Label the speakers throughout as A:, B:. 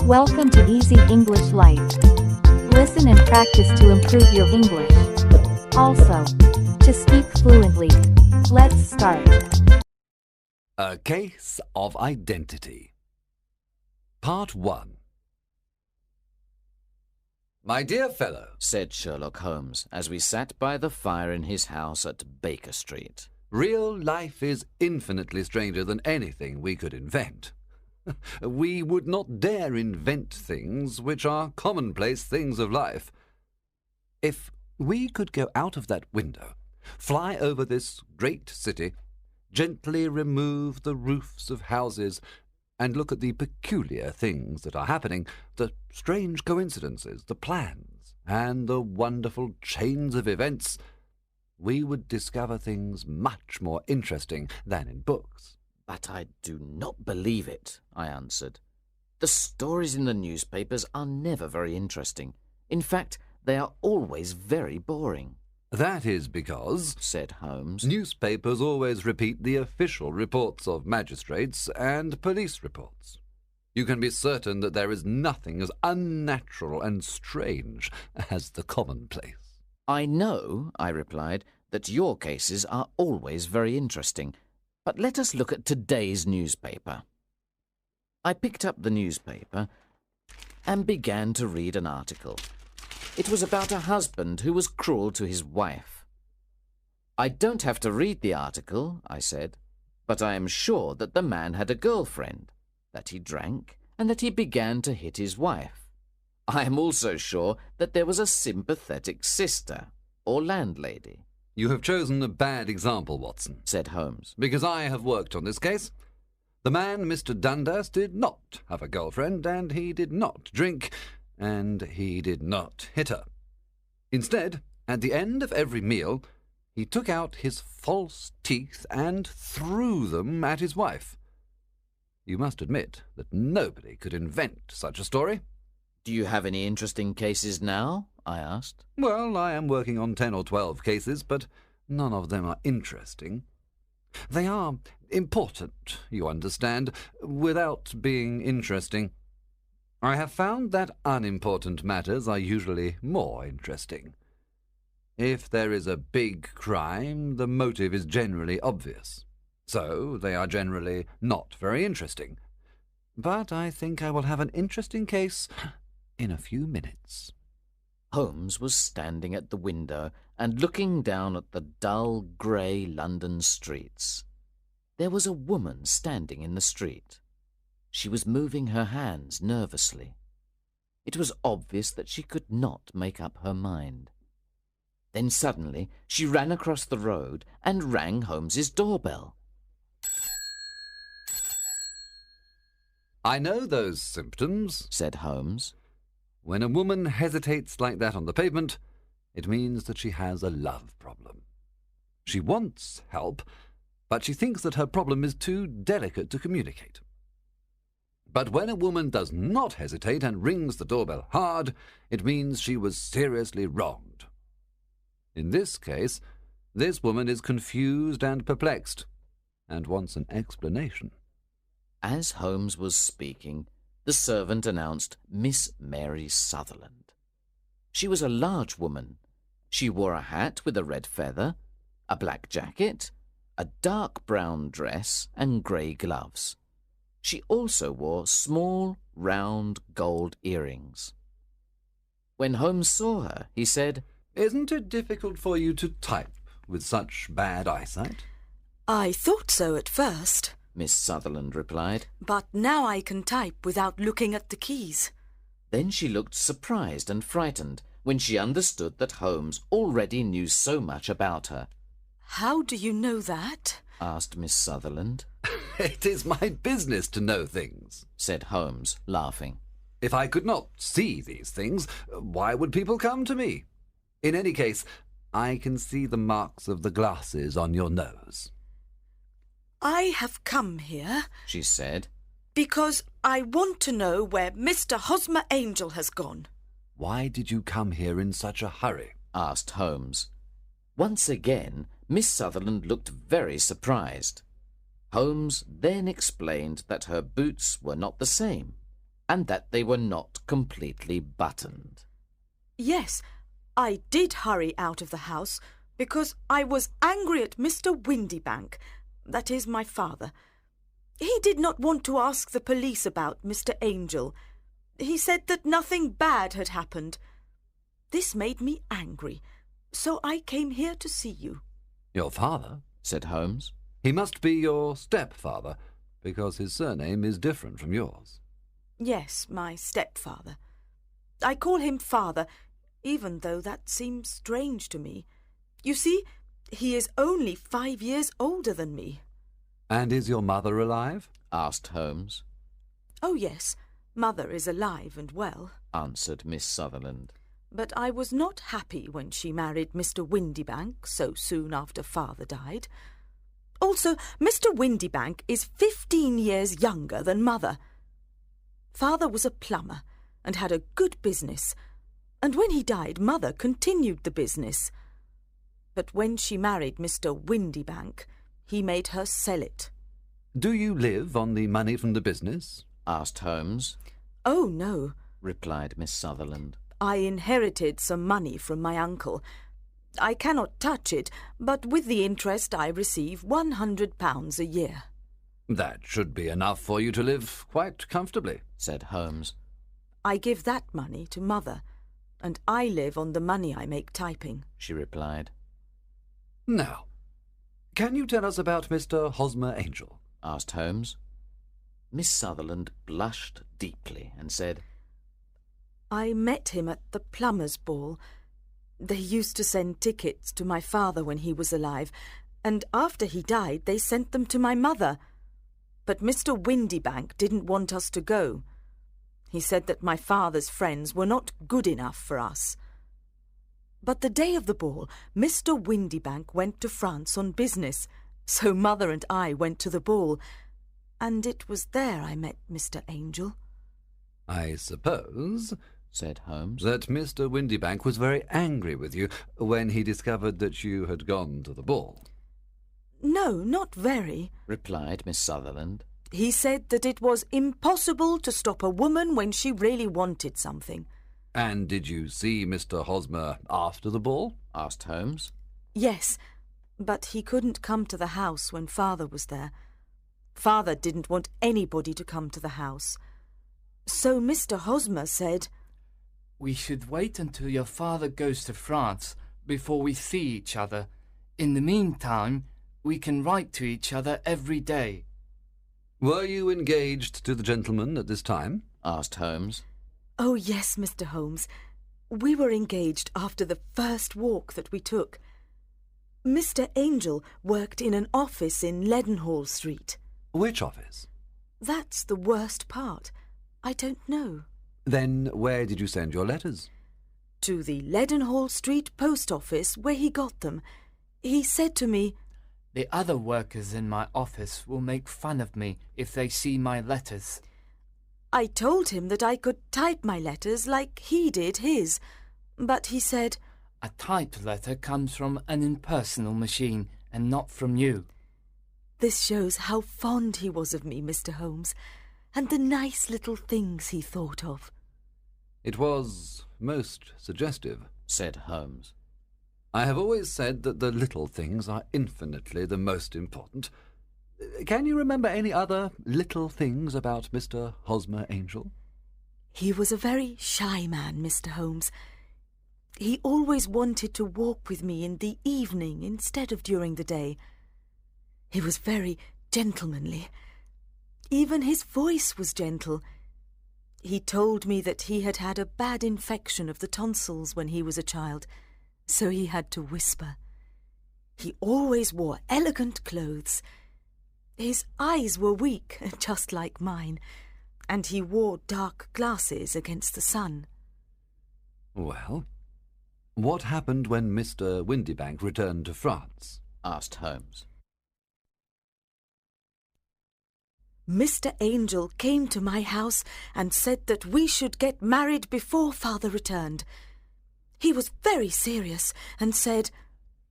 A: Welcome to Easy English Life. Listen and practice to improve your English. Also, to speak fluently. Let's start.
B: A Case of Identity. Part 1. "My dear fellow,"
C: said Sherlock Holmes as we sat by the fire in his house at Baker Street,
B: "real life is infinitely stranger than anything we could invent. We would not dare invent things which are commonplace things of life. If we could go out of that window, fly over this great city, gently remove the roofs of houses, and look at the peculiar things that are happening, the strange coincidences, the plans, and the wonderful chains of events, we would discover things much more interesting than in books."
C: "But I do not believe it," I answered. "The stories in the newspapers are never very interesting. In fact, they are always very boring."
B: "That is because,"
C: said Holmes,
B: "newspapers always repeat the official reports of magistrates and police reports. You can be certain that there is nothing as unnatural and strange as the commonplace."
C: "I know," I replied, "that your cases are always very interesting. But let us look at today's newspaper." I picked up the newspaper and began to read an article. It was about a husband who was cruel to his wife. "I don't have to read the article," I said, "but I am sure that the man had a girlfriend, that he drank, and that he began to hit his wife. I am also sure that there was a sympathetic sister, or landlady."
B: "You have chosen a bad example, Watson,"
C: said Holmes,
B: "because I have worked on this case. The man, Mr. Dundas, did not have a girlfriend, and he did not drink, and he did not hit her. Instead, at the end of every meal, he took out his false teeth and threw them at his wife. You must admit that nobody could invent such a story."
C: "Do you have any interesting cases now?" I asked.
B: "Well, I am working on 10 or 12 cases, but none of them are interesting. They are important, you understand, without being interesting. I have found that unimportant matters are usually more interesting. If there is a big crime, the motive is generally obvious, so they are generally not very interesting. But I think I will have an interesting case in a few minutes."
C: Holmes was standing at the window and looking down at the dull, grey London streets. There was a woman standing in the street. She was moving her hands nervously. It was obvious that she could not make up her mind. Then suddenly she ran across the road and rang Holmes's doorbell.
B: "I know those symptoms,"
C: said Holmes.
B: "When a woman hesitates like that on the pavement, it means that she has a love problem. She wants help, but she thinks that her problem is too delicate to communicate. But when a woman does not hesitate and rings the doorbell hard, it means she was seriously wronged. In this case, this woman is confused and perplexed, and wants an explanation."
C: As Holmes was speaking, the servant announced Miss Mary Sutherland. She was a large woman. She wore a hat with a red feather, a black jacket, a dark brown dress, and grey gloves. She also wore small, round gold earrings. When Holmes saw her, he said,
B: "Isn't it difficult for you to type with such bad eyesight?"
D: "I thought so at first,
C: Miss Sutherland replied.
D: but now I can type without looking at the keys."
C: Then she looked surprised and frightened when she understood that Holmes already knew so much about her.
D: "How do you know that?"
C: asked Miss Sutherland.
B: "It is my business to know things,"
C: said Holmes, laughing.
B: "If I could not see these things, why would people come to me? In any case, I can see the marks of the glasses on your nose."
D: "I have come here
C: she said,
D: because I want to know where Mr. Hosmer Angel has gone."
B: "Why did you come here in such a hurry?"
C: asked Holmes. Once again, Miss Sutherland looked very surprised. Holmes then explained that her boots were not the same. and that they were not completely buttoned.
D: Yes, I did hurry out of the house because I was angry at Mr. Windybank, that is my father. He did not want to ask the police about Mr. Angel. He said that nothing bad had happened. This made me angry, so I came here to see you.
B: Your father?
C: Said Holmes.
B: He must be your stepfather, because his surname is different from yours.
D: Yes, my stepfather. I call him father, even though that seems strange to me. You see, he is only 5 years older than me.
B: And is your mother alive?
C: Asked Holmes.
D: Oh, yes, mother is alive and well.
C: Answered Miss Sutherland.
D: But I was not happy when she married Mr. Windybank so soon after father died. Also, Mr. Windybank is 15 years younger than mother. Father was a plumber and had a good business, and when he died, mother continued the business. But when she married Mr. Windybank, he made her sell it.
B: Do you live on the money from the business?
C: Asked Holmes.
D: Oh, no,
C: Replied Miss Sutherland.
D: I inherited some money from my uncle. I cannot touch it, but with the interest I receive £100 a year.
B: That should be enough for you to live quite comfortably,
C: Said Holmes.
D: I give that money to mother, and I live on the money I make typing.
C: She replied.
B: Now, can you tell us about Mr. Hosmer Angel?
C: Asked Holmes. Miss Sutherland blushed deeply and said,
D: I met him at the plumber's ball. They used to send tickets to my father when he was alive, and after he died they sent them to my mother. But Mr. Windybank didn't want us to go. He said that my father's friends were not good enough for us. But the day of the ball, Mr. Windybank went to France on business, so mother and I went to the ball, and it was there I met Mr. Angel.
B: I suppose,
C: said Holmes,
B: that Mr. Windybank was very angry with you when he discovered that you had gone to the ball.
D: No, not very,
C: replied Miss Sutherland.
D: He said that it was impossible to stop a woman when she really wanted something.
B: And did you see Mr. Hosmer after the ball?
C: Asked Holmes.
D: Yes, but he couldn't come to the house when father was there. Father didn't want anybody to come to the house. So Mr. Hosmer said,
E: We should wait until your father goes to France before we see each other. In the meantime, we can write to each other every day.
B: Were you engaged to the gentleman at this time?
C: Asked Holmes.
D: Oh, yes, Mr. Holmes. We were engaged after the first walk that we took. Mr. Angel worked in an office in Leadenhall Street.
B: Which office?
D: That's the worst part. I don't know.
B: Then where did you send your letters?
D: To the Leadenhall Street post office, where he got them. He said to me,
E: The other workers in my office will make fun of me if they see my letters.
D: I told him that I could type my letters like he did his, but he said,
E: A typed letter comes from an impersonal machine and not from you.
D: This shows how fond he was of me, Mr. Holmes, and the nice little things he thought of.
B: It was most suggestive,
C: said Holmes.
B: I have always said that the little things are infinitely the most important. Can you remember any other little things about Mr. Hosmer Angel?
D: He was a very shy man, Mr. Holmes. He always wanted to walk with me in the evening instead of during the day. He was very gentlemanly. Even his voice was gentle. He told me that he had had a bad infection of the tonsils when he was a child, so he had to whisper. He always wore elegant clothes. His eyes were weak, just like mine, and he wore dark glasses against the sun.
B: Well, what happened when Mr. Windybank returned to France?
C: Asked Holmes.
D: Mr. Angel came to my house and said that we should get married before father returned. He was very serious and said,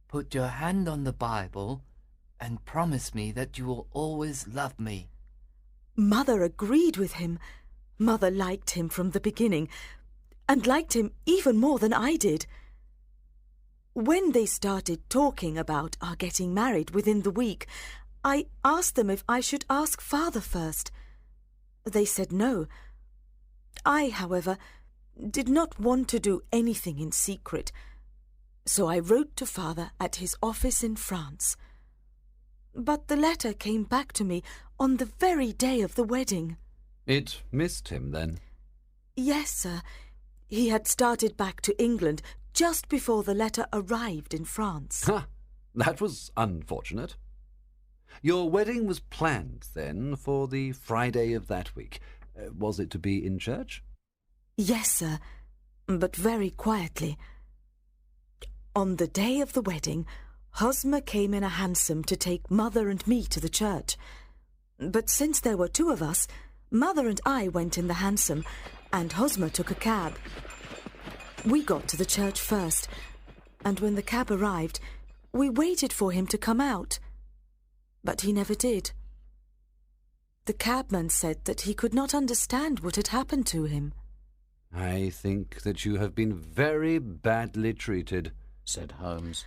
E: Put your hand on the Bible and promise me that you will always love me.
D: Mother agreed with him. Mother liked him from the beginning, and liked him even more than I did. When they started talking about our getting married within the week, I asked them if I should ask Father first. They said no. I, however, did not want to do anything in secret, so I wrote to Father at his office in France. But the letter came back to me on the very day of the wedding.
B: It missed him, then?
D: Yes, sir. He had started back to England just before the letter arrived in France.
B: Ha! That was unfortunate. Your wedding was planned, then, for the Friday of that week. Was it to be in church?
D: Yes, sir, but very quietly. On the day of the wedding, Hosmer came in a hansom to take Mother and me to the church. But since there were two of us, Mother and I went in the hansom, and Hosmer took a cab. We got to the church first, and when the cab arrived, we waited for him to come out. But he never did. The cabman said that he could not understand what had happened to him.
B: I think that you have been very badly treated,
C: said Holmes.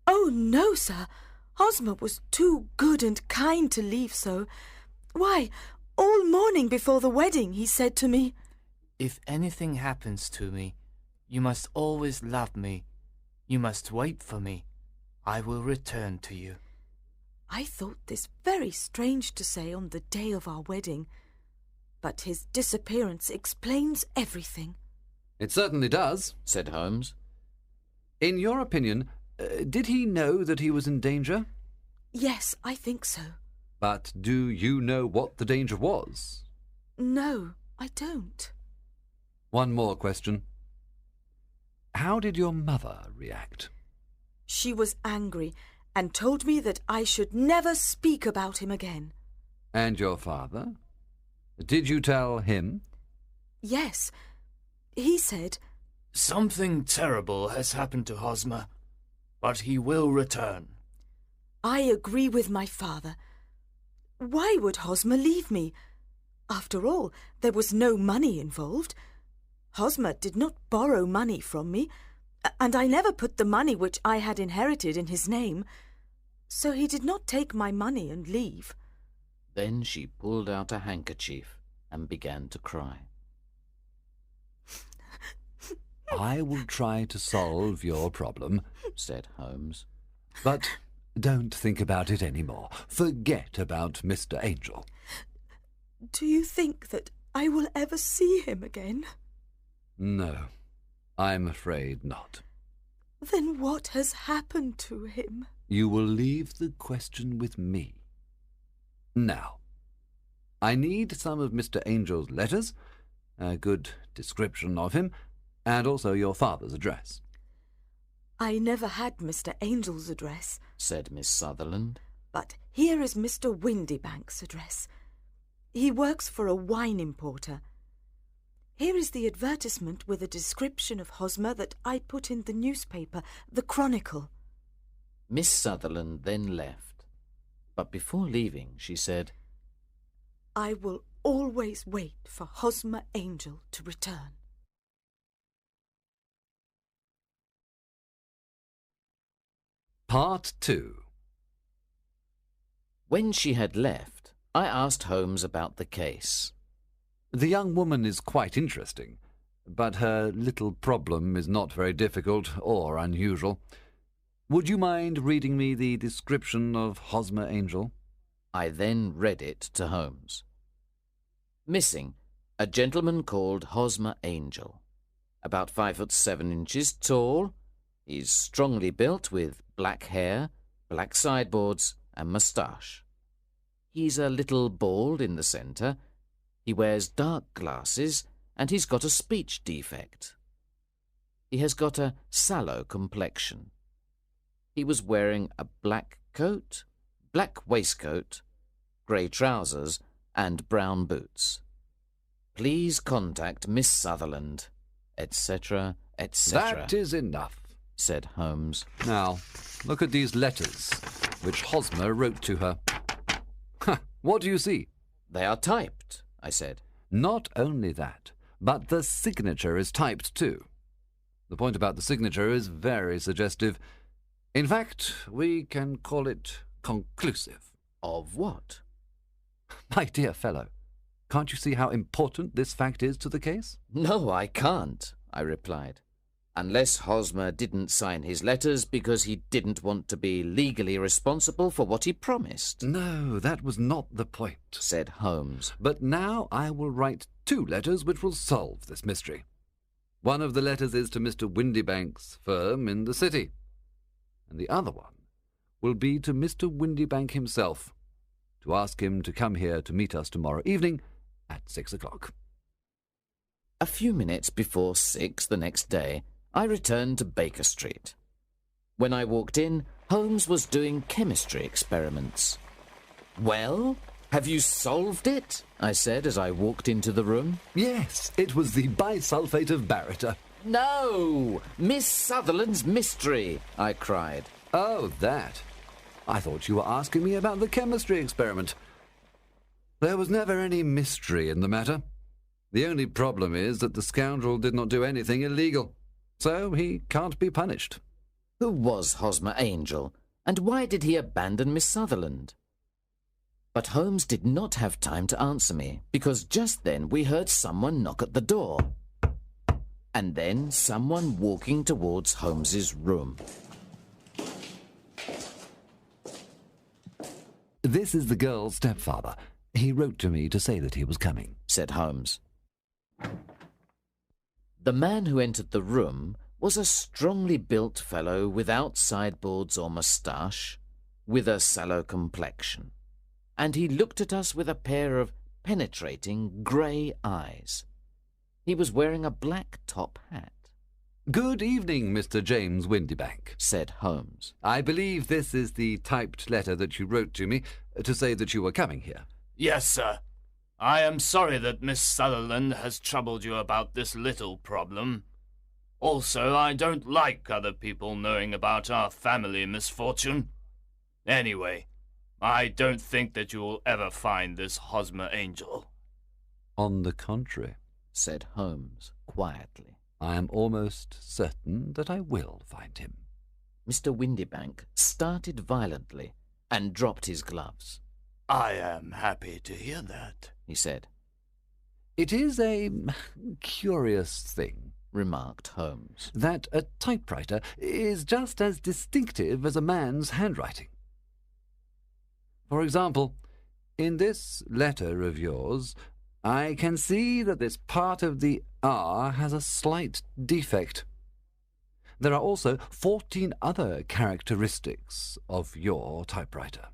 D: Oh, no, sir. Hosmer was too good and kind to leave so. Why, all morning before the wedding he said to me,
E: "If anything happens to me, you must always love me. You must wait for me. I will return to you."
D: I thought this very strange to say on the day of our wedding, but his disappearance explains everything.
B: It certainly does,
C: said Holmes.
B: In your opinion, did he know that he was in danger?
D: Yes, I think so.
B: But do you know what the danger was?
D: No, I don't.
B: One more question. How did your mother react?
D: She was angry and told me that I should never speak about him again.
B: And your father? Did you tell him?
D: Yes. He said,
E: "Something terrible has happened to Hosmer, but he will return."
D: I agree with my father. Why would Hosmer leave me? After all, there was no money involved. Hosmer did not borrow money from me, and I never put the money which I had inherited in his name, so he did not take my money and leave.
C: Then she pulled out a handkerchief and began to cry.
B: I will try to solve your problem,
C: said Holmes.
B: But don't think about it any more. Forget about Mr. Angel.
D: Do you think that I will ever see him again?
B: No, I'm afraid not.
D: Then what has happened to him?
B: You will leave the question with me. Now, I need some of Mr. Angel's letters, a good description of him, and also your father's address.
D: I never had Mr. Angel's address,
C: said Miss Sutherland.
D: But here is Mr. Windybank's address. He works for a wine importer. Here is the advertisement with a description of Hosmer that I put in the newspaper, the Chronicle.
C: Miss Sutherland then left, but before leaving she said,
D: I will always wait for Hosmer Angel to return.
B: Part 2.
C: When she had left, I asked Holmes about the case.
B: The young woman is quite interesting, but her little problem is not very difficult or unusual. Would you mind reading me the description of Hosmer Angel?
C: I then read it to Holmes. Missing, a gentleman called Hosmer Angel. About 5'7" tall. He's strongly built with black hair, black sideboards and moustache. He's a little bald in the centre. He wears dark glasses and he's got a speech defect. He has got a sallow complexion. He was wearing a black coat, black waistcoat, grey trousers and brown boots. Please contact Miss Sutherland, etc., etc.
B: That is enough,
C: said Holmes.
B: Now, look at these letters which Hosmer wrote to her. What do you see?
C: They are typed, I said.
B: Not only that, but the signature is typed too. The point about the signature is very suggestive. In fact, we can call it conclusive.
C: Of what?
B: My dear fellow, can't you see how important this fact is to the case?
C: No, I can't, I replied. Unless Hosmer didn't sign his letters because he didn't want to be legally responsible for what he promised.
B: No, that was not the point,
C: said Holmes.
B: But now I will write 2 letters which will solve this mystery. One of the letters is to Mr. Windybank's firm in the city, and the other one will be to Mr. Windybank himself, to ask him to come here to meet us tomorrow evening at 6 o'clock.
C: A few minutes before 6 the next day, I returned to Baker Street. When I walked in, Holmes was doing chemistry experiments. "Well, have you solved it?" I said as I walked into the room.
B: Yes, it was the bisulfate of baryta.
C: "No! Miss Sutherland's mystery!" I cried.
B: Oh, that. I thought you were asking me about the chemistry experiment. There was never any mystery in the matter. The only problem is that the scoundrel did not do anything illegal, so he can't be punished.
C: Who was Hosmer Angel, and why did he abandon Miss Sutherland? But Holmes did not have time to answer me, because just then we heard someone knock at the door, and then someone walking towards Holmes's room.
B: This is the girl's stepfather. He wrote to me to say that he was coming,
C: said Holmes. The man who entered the room was a strongly built fellow without sideboards or moustache, with a sallow complexion, and he looked at us with a pair of penetrating grey eyes. He was wearing a black top hat.
B: Good evening, Mr. James Windybank,
C: said Holmes.
B: I believe this is the typed letter that you wrote to me to say that you were coming here.
E: Yes, sir. I am sorry that Miss Sutherland has troubled you about this little problem. Also, I don't like other people knowing about our family misfortune. Anyway, I don't think that you will ever find this Hosmer Angel.
B: On the contrary,
C: said Holmes quietly.
B: I am almost certain that I will find him.
C: Mr. Windybank started violently and dropped his gloves.
E: I am happy to hear that,
C: he said.
B: It is a curious thing,
C: remarked Holmes,
B: that a typewriter is just as distinctive as a man's handwriting. For example, in this letter of yours, I can see that this part of the R has a slight defect. There are also 14 other characteristics of your typewriter.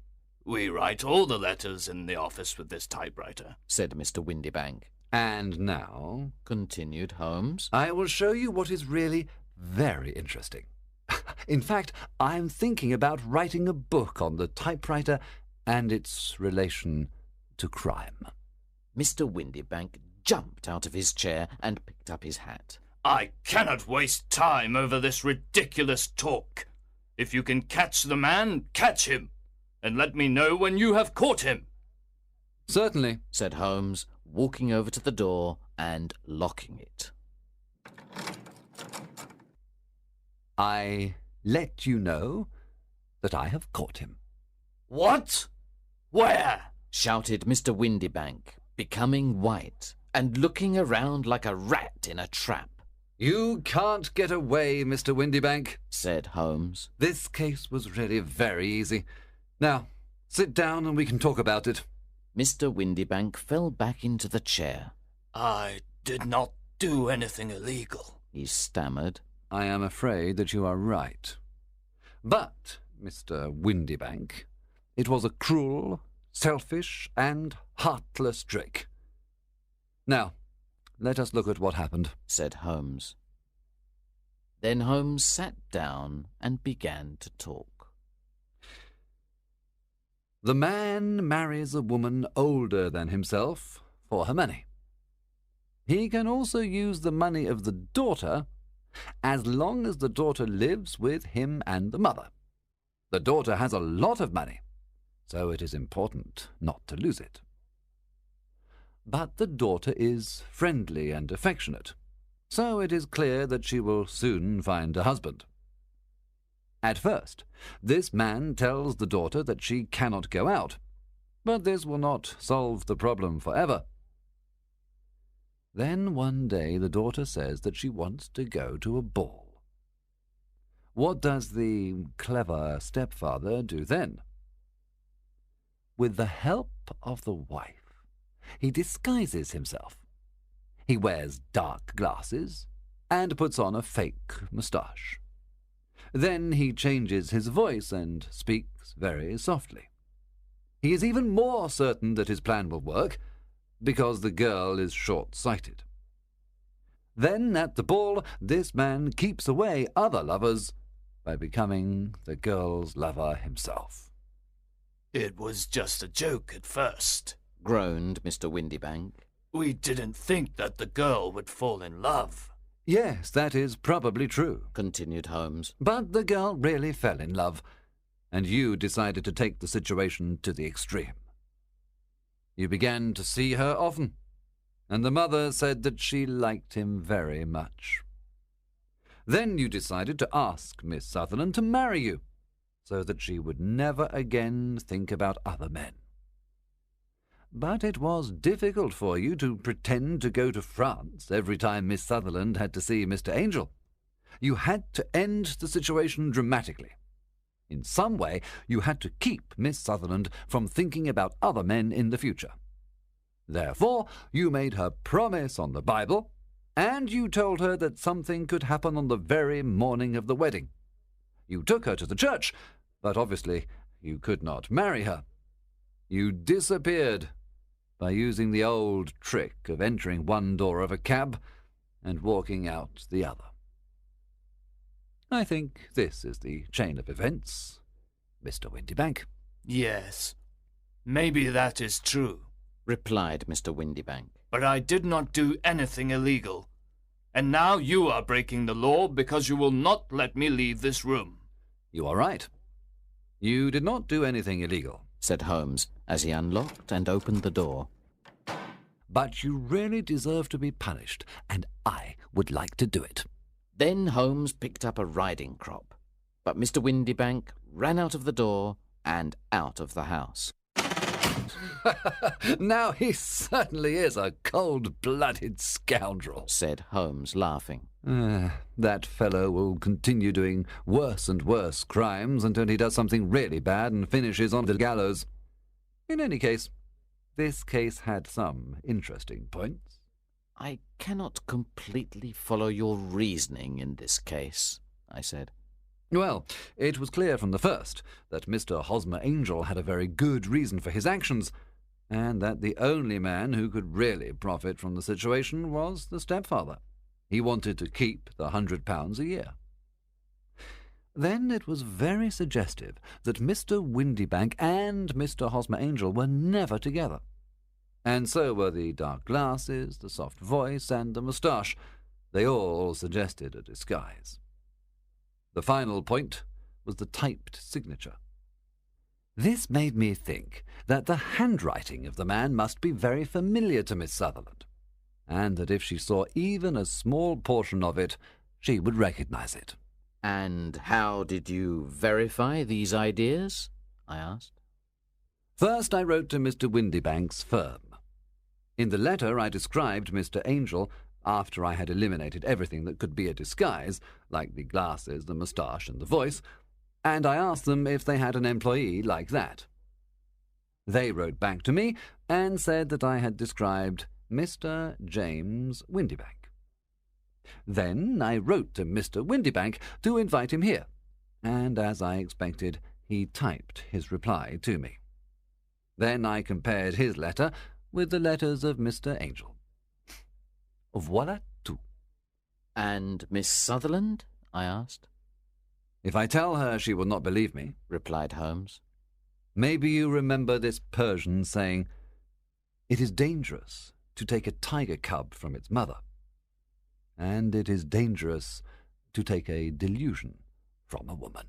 E: We write all the letters in the office with this typewriter,
C: said Mr. Windybank.
B: And now,
C: continued Holmes,
B: I will show you what is really very interesting. In fact, I am thinking about writing a book on the typewriter and its relation to crime.
C: Mr. Windybank jumped out of his chair and picked up his hat.
E: I cannot waste time over this ridiculous talk. If you can catch the man, catch him, and let me know when you have caught him.
B: Certainly,
C: said Holmes, walking over to the door and locking it.
B: I let you know that I have caught him.
E: What? Where?
C: Shouted Mr. Windybank, becoming white and looking around like a rat in a trap.
B: You can't get away, Mr. Windybank,
C: said Holmes.
B: This case was really very easy. Now, sit down and we can talk about it.
C: Mr. Windybank fell back into the chair.
E: I did not do anything illegal,
C: he stammered.
B: I am afraid that you are right. But, Mr. Windybank, it was a cruel, selfish, and heartless trick. Now, let us look at what happened,
C: said Holmes. Then Holmes sat down and began to talk.
B: The man marries a woman older than himself for her money. He can also use the money of the daughter as long as the daughter lives with him and the mother. The daughter has a lot of money, so it is important not to lose it. But the daughter is friendly and affectionate, so it is clear that she will soon find a husband. At first, this man tells the daughter that she cannot go out, but this will not solve the problem forever. Then one day the daughter says that she wants to go to a ball. What does the clever stepfather do then? With the help of the wife, he disguises himself. He wears dark glasses and puts on a fake moustache. Then he changes his voice and speaks very softly. He is even more certain that his plan will work, because the girl is short-sighted. Then, at the ball, this man keeps away other lovers by becoming the girl's lover himself.
E: It was just a joke at first,
C: groaned Mr. Windibank.
E: We didn't think that the girl would fall in love.
B: Yes, that is probably true,
C: continued Holmes.
B: But the girl really fell in love, and you decided to take the situation to the extreme. You began to see her often, and the mother said that she liked him very much. Then you decided to ask Miss Sutherland to marry you, so that she would never again think about other men. But it was difficult for you to pretend to go to France every time Miss Sutherland had to see Mr. Angel. You had to end the situation dramatically. In some way, you had to keep Miss Sutherland from thinking about other men in the future. Therefore, you made her promise on the Bible, and you told her that something could happen on the very morning of the wedding. You took her to the church, but obviously you could not marry her. You disappeared by using the old trick of entering one door of a cab and walking out the other. I think this is the chain of events, Mr. Windibank.
E: Yes, maybe that is true,
C: replied Mr. Windibank.
E: But I did not do anything illegal, and now you are breaking the law because you will not let me leave this room.
B: You are right. You did not do anything illegal,
C: said Holmes, as he unlocked and opened the door.
B: But you really deserve to be punished, and I would like to do it.
C: Then Holmes picked up a riding crop, but Mr. Windibank ran out of the door and out of the house.
B: Now he certainly is a cold-blooded scoundrel,
C: said Holmes, laughing.
B: That fellow will continue doing worse and worse crimes until he does something really bad and finishes on the gallows. In any case, this case had some interesting points.
C: I cannot completely follow your reasoning in this case, I said.
B: Well, it was clear from the first that Mr. Hosmer Angel had a very good reason for his actions, and that the only man who could really profit from the situation was the stepfather. He wanted to keep the £100 a year. Then it was very suggestive that Mr. Windibank and Mr. Hosmer Angel were never together. And so were the dark glasses, the soft voice, and the moustache. They all suggested a disguise. The final point was the typed signature. This made me think that the handwriting of the man must be very familiar to Miss Sutherland, and that if she saw even a small portion of it, she would recognize it.
C: And how did you verify these ideas? I asked.
B: First, I wrote to Mr. Windibank's firm. In the letter, I described Mr. Angel after I had eliminated everything that could be a disguise, like the glasses, the moustache, and the voice, and I asked them if they had an employee like that. They wrote back to me and said that I had described Mr. James Windibank. Then I wrote to Mr. Windibank to invite him here, and as I expected, he typed his reply to me. Then I compared his letter with the letters of Mr. Angel. Voilà tout.
C: And Miss Sutherland? I asked.
B: If I tell her, she will not believe me,
C: replied Holmes.
B: Maybe you remember this Persian saying, "It is dangerous to take a tiger cub from its mother, and it is dangerous to take a delusion from a woman."